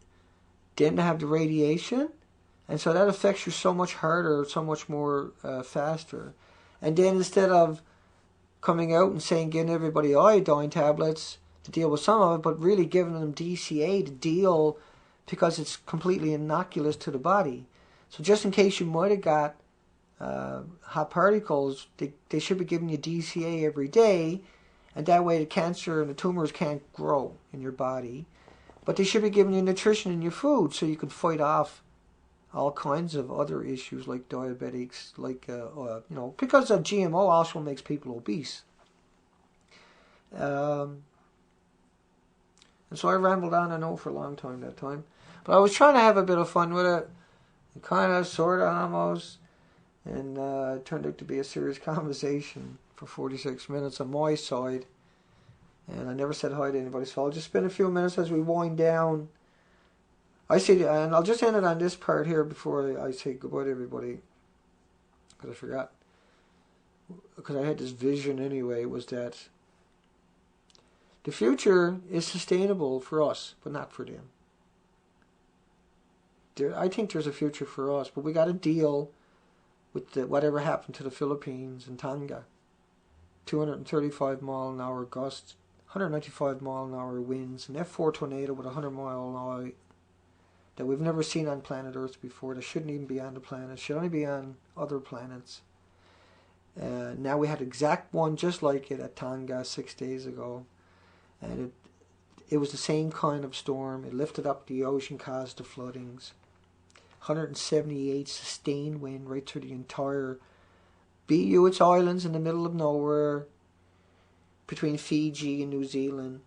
didn't have the radiation, and so that affects you so much harder, so much more faster. And then instead of coming out and saying giving everybody iodine tablets to deal with some of it, but really giving them DCA to deal because it's completely innocuous to the body. So just in case you might have got hot particles, they should be giving you DCA every day, and that way the cancer and the tumors can't grow in your body. But they should be giving you nutrition in your food so you can fight off all kinds of other issues like diabetics, like, because of GMO also makes people obese. And so I rambled on, I know, for a long time that time. But I was trying to have a bit of fun with it, kind of, sort of, almost. And it turned out to be a serious conversation for 46 minutes on my side. And I never said hi to anybody, so I'll just spend a few minutes as we wind down. And I'll just end it on this part here before I say goodbye to everybody, because I forgot. Because I had this vision anyway, was that the future is sustainable for us, but not for them. I think there's a future for us, but we got to deal with whatever happened to the Philippines and Tonga. 235 mile an hour gusts, 195 mile an hour winds, an F4 tornado with 100 mile an hour that we've never seen on planet Earth before. That shouldn't even be on the planet. Should only be on other planets. Now we had an exact one just like it at Tonga 6 days ago, and it was the same kind of storm. It lifted up the ocean, caused the floodings. 178 sustained wind right through the entire BU. It's islands in the middle of nowhere between Fiji and New Zealand.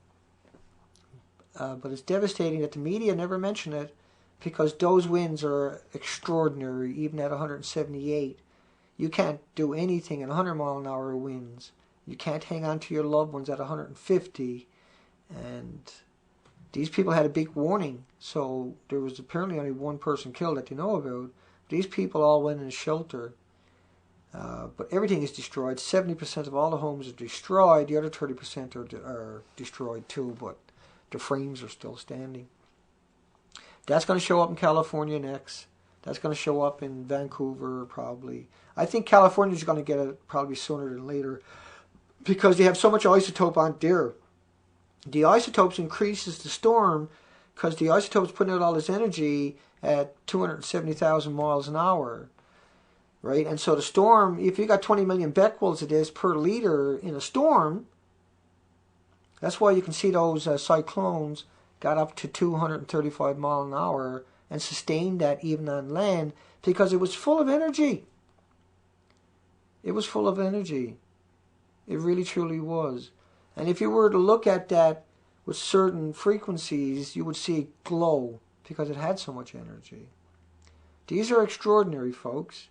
But it's devastating that the media never mention it, because those winds are extraordinary, even at 178. You can't do anything at 100 mile an hour winds. You can't hang on to your loved ones at 150. And these people had a big warning, so there was apparently only one person killed that they know about. These people all went in shelter. But everything is destroyed. 70% of all the homes are destroyed. The other 30% are destroyed too, but the frames are still standing. That's going to show up in California next. That's going to show up in Vancouver probably. I think California's going to get it probably sooner than later because they have so much isotope on there. The isotopes increases the storm because the isotopes putting out all this energy at 270,000 miles an hour. Right? And so the storm, if you got 20 million becquerels of this per liter in a storm, that's why you can see those cyclones got up to 235 mile an hour and sustained that even on land because it was full of energy. It was full of energy. It really truly was. And if you were to look at that with certain frequencies, you would see it glow because it had so much energy. These are extraordinary, folks.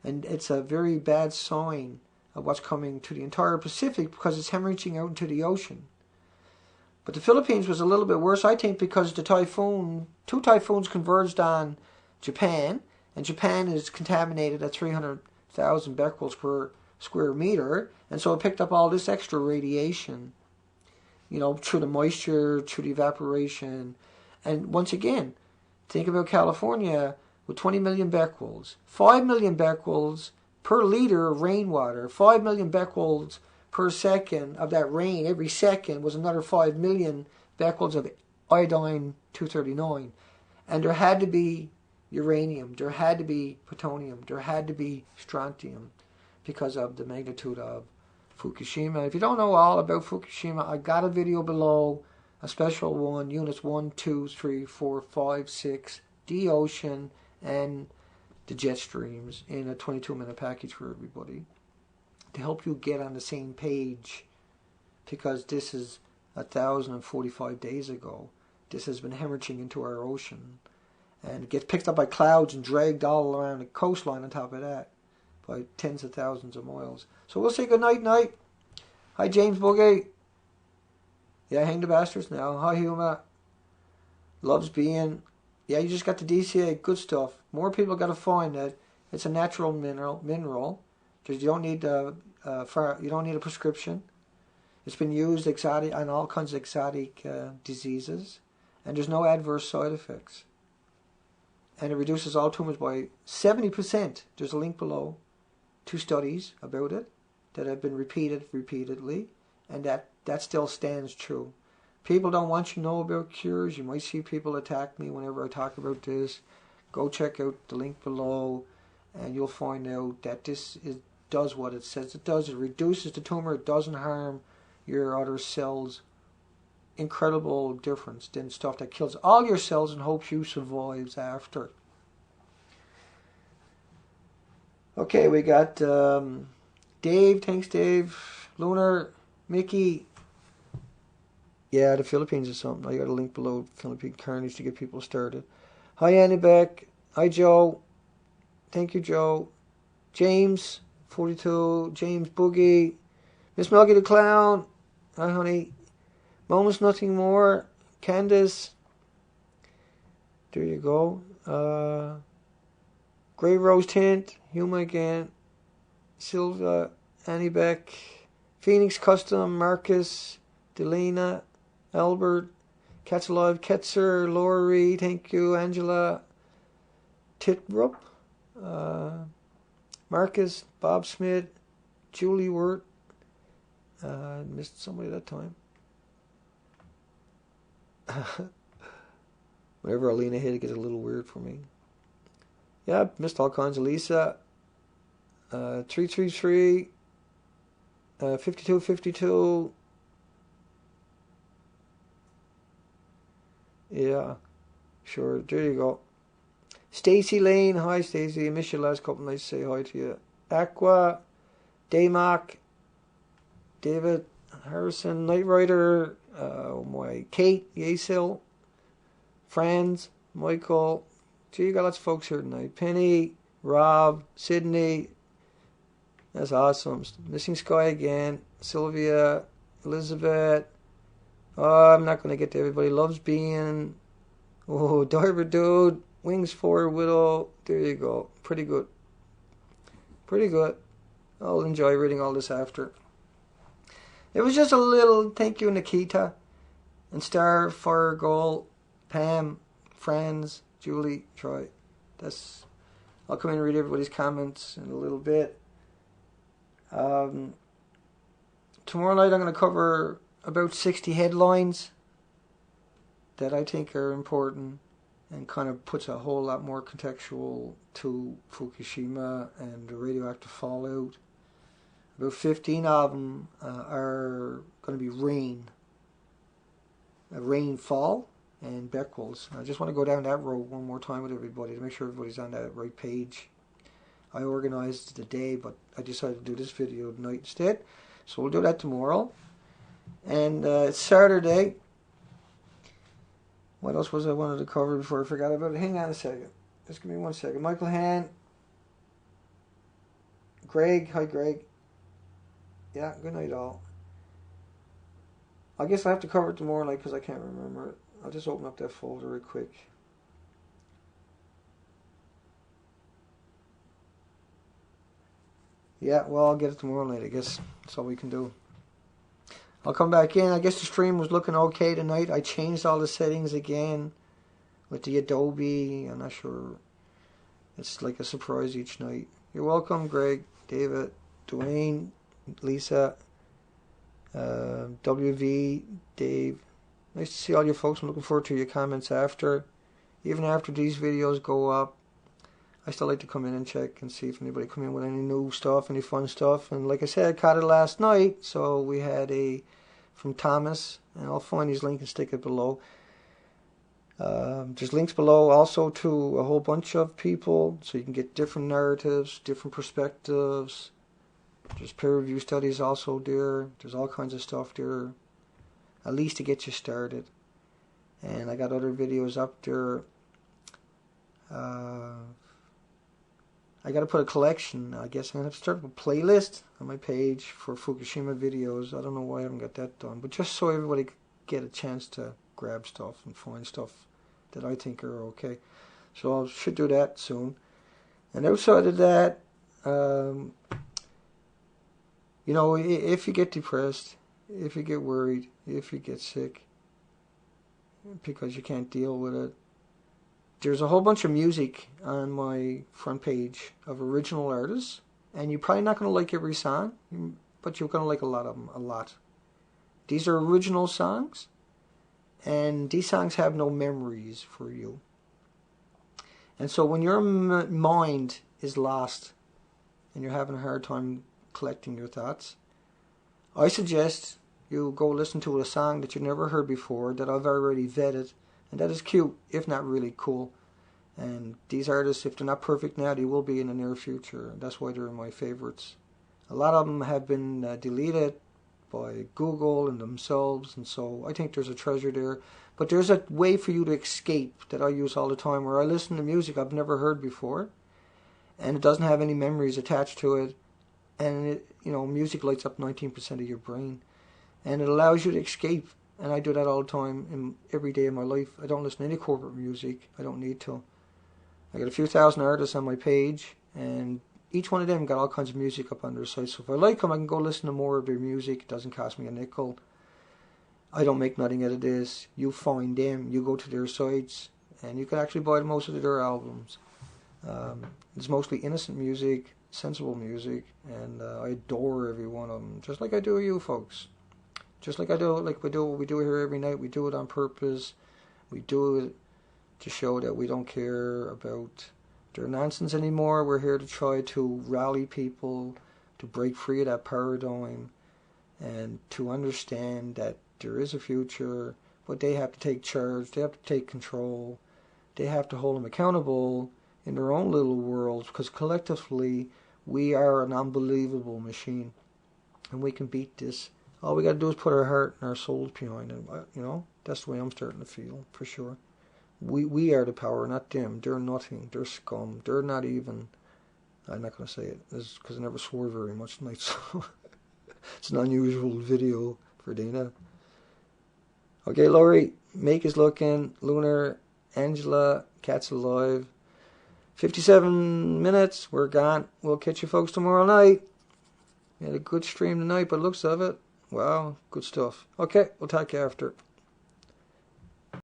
And it's a very bad sign of what's coming to the entire Pacific because it's hemorrhaging out into the ocean. But the Philippines was a little bit worse, I think, because two typhoons converged on Japan, and Japan is contaminated at 300,000 becquerels per square meter, and so it picked up all this extra radiation, through the moisture, through the evaporation. And once again, think about California with 20 million becquerels, 5 million becquerels per liter of rainwater, 5 million becquerels per second of that rain. Every second was another 5 million becquerels of iodine-239. And there had to be uranium, there had to be plutonium, there had to be strontium because of the magnitude of Fukushima. If you don't know all about Fukushima, I got a video below, a special one, units 1, 2, 3, 4, 5, 6, the ocean, and the jet streams in a 22-minute package for everybody to help you get on the same page, because this is 1,045 days ago. This has been hemorrhaging into our ocean, and it gets picked up by clouds and dragged all around the coastline on top of that by tens of thousands of miles. So we'll say good night. Hi James Boogie. Yeah, hang the bastards now. Hi Huma. Loves being. Yeah, you just got the DCA. Good stuff. More people got to find that it's a natural mineral. You don't need a prescription. It's been used on all kinds of exotic diseases, and there's no adverse side effects. And it reduces all tumors by 70%. There's a link below. 2 studies about it that have been repeated repeatedly, and that still stands true. People don't want you to know about cures. You might see people attack me whenever I talk about this. Go check out the link below, and you'll find out that does what it says it does. It reduces the tumor. It doesn't harm your other cells. Incredible difference than stuff that kills all your cells and hopes you survives after. Okay, we got Dave. Thanks, Dave. Lunar. Mickey. Yeah, the Philippines is something. I got a link below, Philippine Carnage, to get people started. Hi, Annie Beck. Hi, Joe. Thank you, Joe. James, 42. James Boogie. Miss Milky the Clown. Hi, honey. Moments Nothing More. Candace. There you go. Grey Rose Tint. Huma again. Silva. Annie Beck. Phoenix Custom. Marcus. Delena. Albert. Cats Alive. Ketzer. Laurie. Thank you. Angela. Titrup. Marcus. Bob Smith. Julie Wirt. Missed somebody that time. Whenever Alina hit, it gets a little weird for me. Yeah, missed all kinds of Lisa. 333. 5252. Yeah, sure. There you go. Stacy Lane. Hi, Stacy. I missed you last couple nights. Say hi to you. Aqua. Daymock. David Harrison. Knight Rider. Kate Yasil. Franz. Michael. Gee, you got lots of folks here tonight. Penny. Rob. Sydney. That's awesome. Missing Sky again. Sylvia. Elizabeth. Oh, I'm not going to get to everybody. Loves Being. Oh, Diver Dude. Wings for Widow. There you go. Pretty good. Pretty good. I'll enjoy reading all this after. It was just a little thank you, Nikita. And Star, Fire Goal, Pam, Franz, Julie, Troy. I'll come in and read everybody's comments in a little bit. Tomorrow night I'm going to cover about 60 headlines that I think are important and kind of puts a whole lot more contextual to Fukushima and the radioactive fallout. About 15 of them are going to be rainfall and becquerels. I just want to go down that road one more time with everybody to make sure everybody's on that right page. I organized the day, but I decided to do this video tonight instead. So we'll do that tomorrow. And it's Saturday. What else was I wanted to cover before I forgot about it? Hang on a second. Just give me 1 second. Michael Han. Greg. Hi, Greg. Yeah, good night all. I guess I have to cover it tomorrow night because I can't remember it. I'll just open up that folder real quick. Yeah, well, I'll get it tomorrow night, I guess. That's all we can do. I'll come back in. I guess the stream was looking okay tonight. I changed all the settings again with the Adobe. I'm not sure. It's like a surprise each night. You're welcome, Greg, David, Dwayne, Lisa, WV, Dave. Nice to see all you folks. I'm looking forward to your comments after. Even after these videos go up, I still like to come in and check and see if anybody come in with any new stuff, any fun stuff. And like I said, I caught it last night, so we had a from Thomas, and I'll find his link and stick it below. There's links below also to a whole bunch of people, so you can get different narratives, different perspectives. There's peer review studies also there. There's all kinds of stuff there, at least to get you started. And I got other videos up there. I got to put a collection. I guess I'm going to have to start a playlist on my page for Fukushima videos. I don't know why I haven't got that done, but just so everybody could get a chance to grab stuff and find stuff that I think are okay. So I should do that soon. And outside of that, you know, if you get depressed, if you get worried, if you get sick because you can't deal with it, there's a whole bunch of music on my front page of original artists, and you're probably not going to like every song, but you're going to like a lot of them, a lot. These are original songs, and these songs have no memories for you. And so when your mind is lost and you're having a hard time collecting your thoughts, I suggest you go listen to a song that you've never heard before that I've already vetted, and that is cute, if not really cool. And these artists, if they're not perfect now, they will be in the near future. That's why they're my favorites. A lot of them have been deleted by Google and themselves, and so I think there's a treasure there. But there's a way for you to escape that I use all the time, where I listen to music I've never heard before, and it doesn't have any memories attached to it, and it, you know, music lights up 19% of your brain, and it allows you to escape. And I do that all the time, in every day of my life. I don't listen to any corporate music. I don't need to. I got a few thousand artists on my page, and each one of them got all kinds of music up on their site. So if I like them, I can go listen to more of their music. It doesn't cost me a nickel. I don't make nothing out of this. You find them, you go to their sites, and you can actually buy most of their albums. It's mostly innocent music, sensible music, and I adore every one of them, just like I do you folks. Just like I do, like we do what we do here every night. We do it on purpose. We do it to show that we don't care about their nonsense anymore. We're here to try to rally people to break free of that paradigm and to understand that there is a future, but they have to take charge. They have to take control. They have to hold them accountable in their own little worlds, because collectively we are an unbelievable machine, and we can beat this. All we got to do is put our heart and our souls behind it. You know, that's the way I'm starting to feel, for sure. We are the power, not them. They're nothing. They're scum. They're not even. I'm not going to say it. This is because I never swore very much tonight, so it's an unusual video for Dana. Okay, Laurie, Make is looking. Lunar, Angela, Cat's alive. 57 minutes. We're gone. We'll catch you folks tomorrow night. We had a good stream tonight, but looks of it. Wow, good stuff. Okay, we'll talk after.